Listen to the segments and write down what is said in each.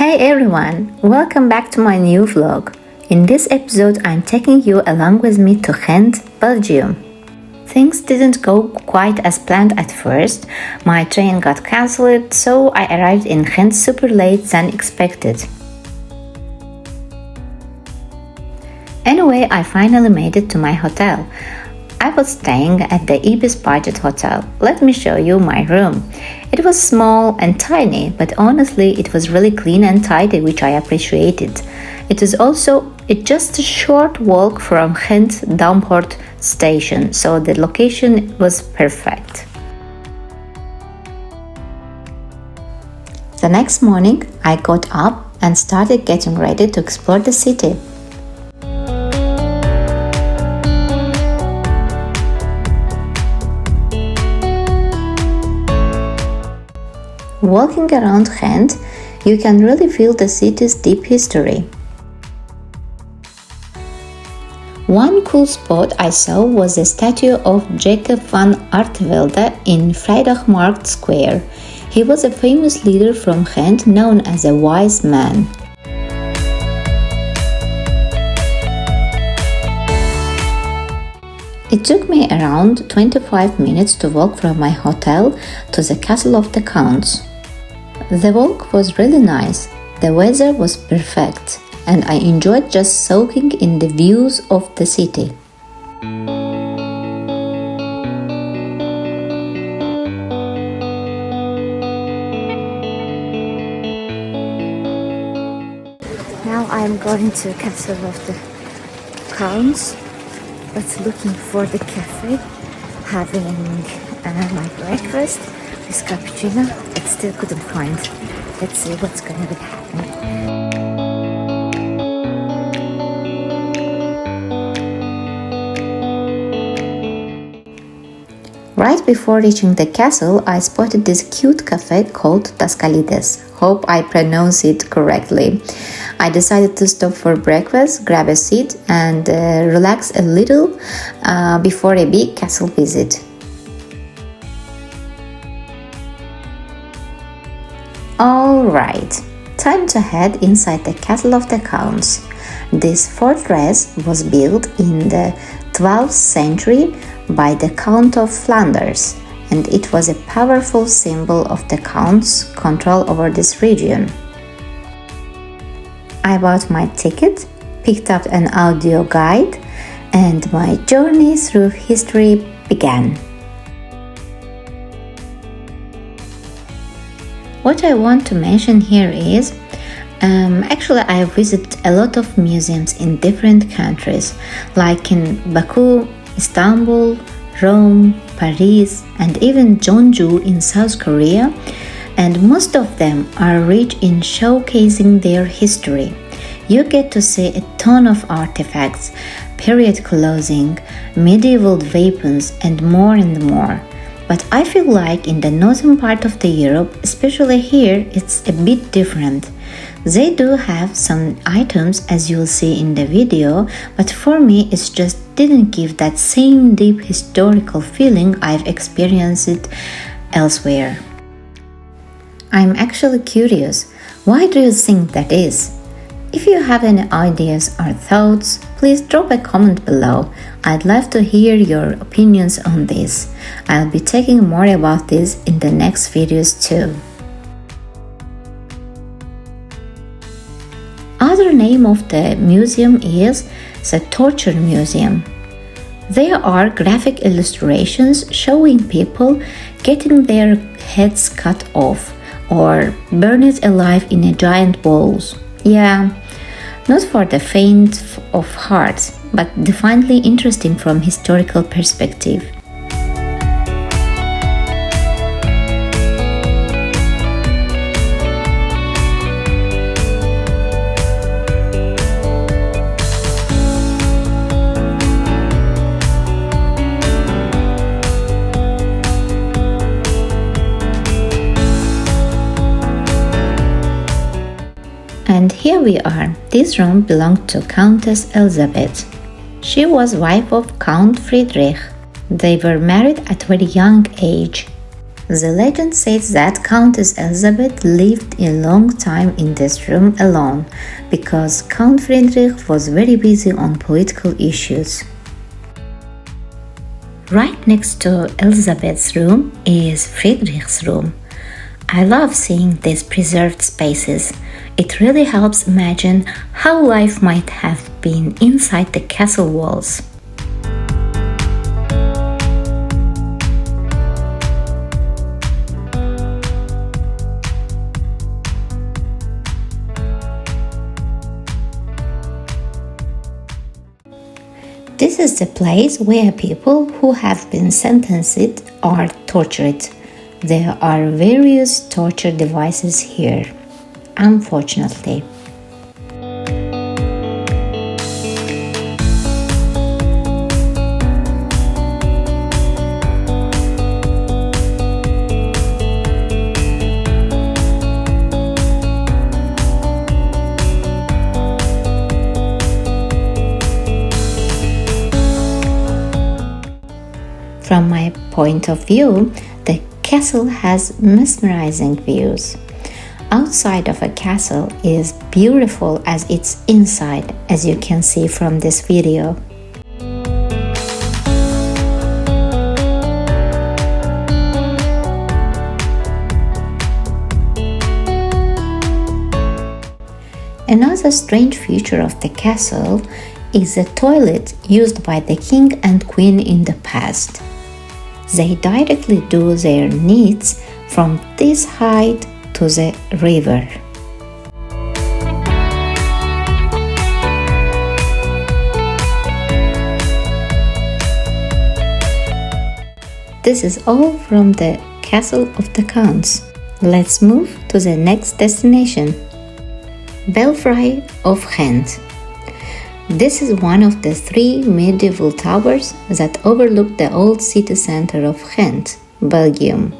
Hey everyone, welcome back to my new vlog. In this episode I'm taking you along with me to Ghent, Belgium. Things didn't go quite as planned at first. My train got cancelled, so I arrived in Ghent super late than expected. Anyway, I finally made it to my hotel. I was staying at the IBIS Budget Hotel. Let me show you my room. It was small and tiny, but honestly it was really clean and tidy, which I appreciated. It is also just a short walk from Ghent Dampoort Station, so the location was perfect. The next morning I got up and started getting ready to explore the city. Walking around Ghent, you can really feel the city's deep history. One cool spot I saw was the statue of Jacob van Artevelde in Vrijdagmarkt Square. He was a famous leader from Ghent known as a wise man. It took me around 25 minutes to walk from my hotel to the Castle of the Counts. The walk was really nice, the weather was perfect, and I enjoyed just soaking in the views of the city. Now I am going to Castle of the Counts, but looking for the cafe, having my breakfast with cappuccino, but still couldn't find. Let's see what's gonna be happening. Right before reaching the castle, I spotted this cute cafe called Tascalides. Hope I pronounce it correctly. I decided to stop for breakfast, grab a seat and relax a little before a big castle visit. Alright, time to head inside the Castle of the Counts. This fortress was built in the 12th century by the Count of Flanders, and it was a powerful symbol of the Count's control over this region. I bought my ticket, picked up an audio guide, and my journey through history began. What I want to mention here is, actually I visited a lot of museums in different countries, like in Baku, Istanbul, Rome, Paris, and even Jeonju in South Korea, and most of them are rich in showcasing their history. You get to see a ton of artifacts, period clothing, medieval weapons, and more. But I feel like in the northern part of the Europe, especially here, it's a bit different. They do have some items as you'll see in the video, but for me it just didn't give that same deep historical feeling I've experienced elsewhere. I'm actually curious, why do you think that is? If you have any ideas or thoughts, please drop a comment below. I'd love to hear your opinions on this. I'll be talking more about this in the next videos too. Other name of the museum is the Torture Museum. There are graphic illustrations showing people getting their heads cut off or burned alive in a giant balls. Yeah, not for the faint of heart, but definitely interesting from historical perspective. And here we are. This room belonged to Countess Elizabeth. She was wife of Count Friedrich. They were married at a very young age. The legend says that Countess Elizabeth lived a long time in this room alone because Count Friedrich was very busy on political issues. Right next to Elizabeth's room is Friedrich's room. I love seeing these preserved spaces. It really helps imagine how life might have been inside the castle walls. This is the place where people who have been sentenced are tortured. There are various torture devices here, unfortunately. From my point of view, the castle has mesmerizing views. Outside of a castle is beautiful as its inside, as you can see from this video. Another strange feature of the castle is the toilet used by the king and queen in the past. They directly do their needs from this height to the river. This is all from the Castle of the Counts. Let's move to the next destination, Belfry of Ghent. This is one of the 3 medieval towers that overlook the old city center of Ghent, Belgium.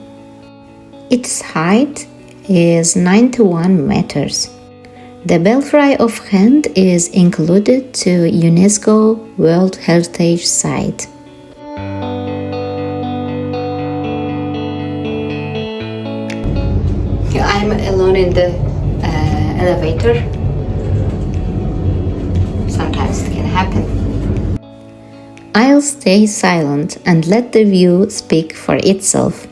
Its height is 91 meters. The Belfry of Ghent is included to UNESCO World Heritage Site. I'm alone in the elevator. Sometimes it can happen. I'll stay silent and let the view speak for itself.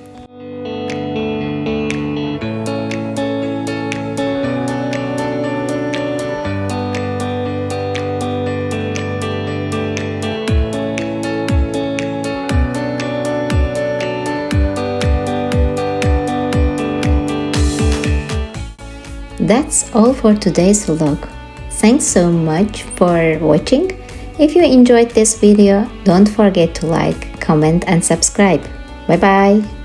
That's all for today's vlog. Thanks so much for watching. If you enjoyed this video, don't forget to like, comment and subscribe. Bye bye!